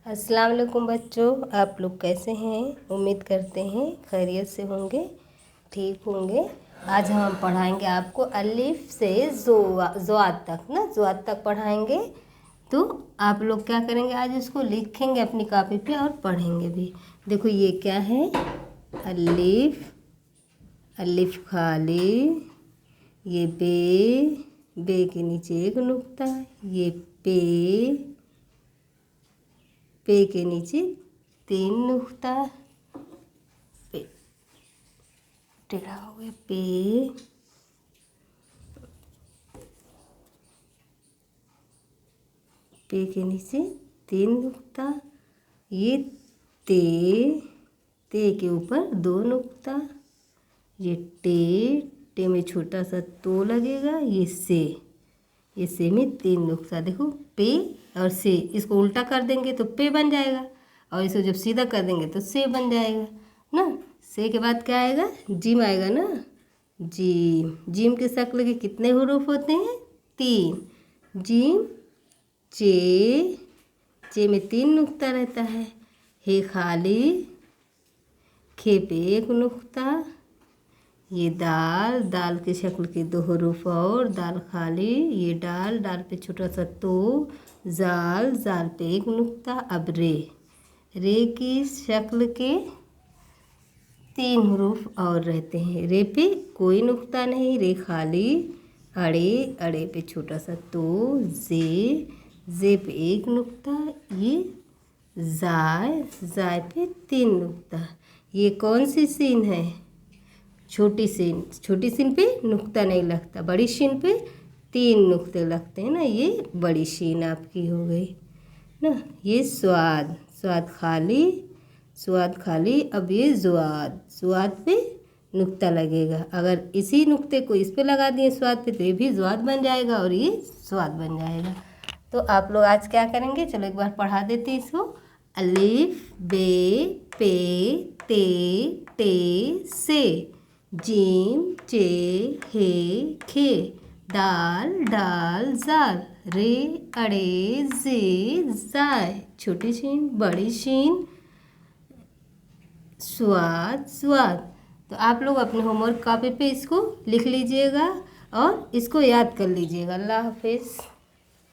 अस्सलाम वालेकुम बच्चों, आप लोग कैसे हैं। उम्मीद करते हैं खैरियत से होंगे, ठीक होंगे। आज हम पढ़ाएंगे आपको अलिफ से ज़ोआद तक ना, ज़ोआद तक पढ़ाएंगे। तो आप लोग क्या करेंगे, आज इसको लिखेंगे अपनी कॉपी पे और पढ़ेंगे भी। देखो ये क्या है, अलिफ, अलिफ खाली, ये बे के नीचे एक नुक्ता, ये पे के नीचे 3 नुक्ता, पे टेढ़ा हो गया, पे के नीचे 3 नुक्ता, ये ते के ऊपर 2 नुक्ता, ये टे में छोटा सा तो लगेगा, ये से में 3 नुक्ता। देखो पे और से, इसको उल्टा कर देंगे तो पे बन जाएगा, और इसको जब सीधा कर देंगे तो से बन जाएगा ना। से के बाद क्या आएगा, जिम आएगा ना, जिम के शक्ल के कितने हुरूफ होते हैं, 3। जिम चे में 3 नुक्ता रहता है, हे खाली, खे पे 1 नुक्ता, ये दाल के शक्ल के 2 हुरूफ और दाल खाली, ये डाल पे छोटा सा तो, जाल पे 1 नुक्ता। अब रे की शक्ल के 3 हुरूफ और रहते हैं, रे पे कोई नुक्ता नहीं, रे खाली, अड़े पे छोटा सा तो, जे पे 1 नुक्ता, ये जाय पे 3 नुक्ता। ये कौन सी सीन है, छोटी सीन पे नुक्ता नहीं लगता, बड़ी शीन पे 3 नुक्ते लगते हैं ना, ये बड़ी शीन आपकी हो गई ना। ये स्वाद खाली। अब ये ज़ुआद पे नुक्ता लगेगा। अगर इसी नुक्ते को इस पे लगा दिए स्वाद पे, तो ये भी ज़ुआद बन जाएगा और ये स्वाद बन जाएगा। तो आप लोग आज क्या करेंगे, चलो एक बार पढ़ा देते हैं इसको। अलिफ, बे, पे, ते, से, जिम, चे, हे, खे, डाल, जाल, रे, अड़े, जे, जाय, छोटी शीन, बड़ी शीन, स्वाद। तो आप लोग अपने होमवर्क कॉपी पे इसको लिख लीजिएगा और इसको याद कर लीजिएगा। अल्लाह हाफिज़।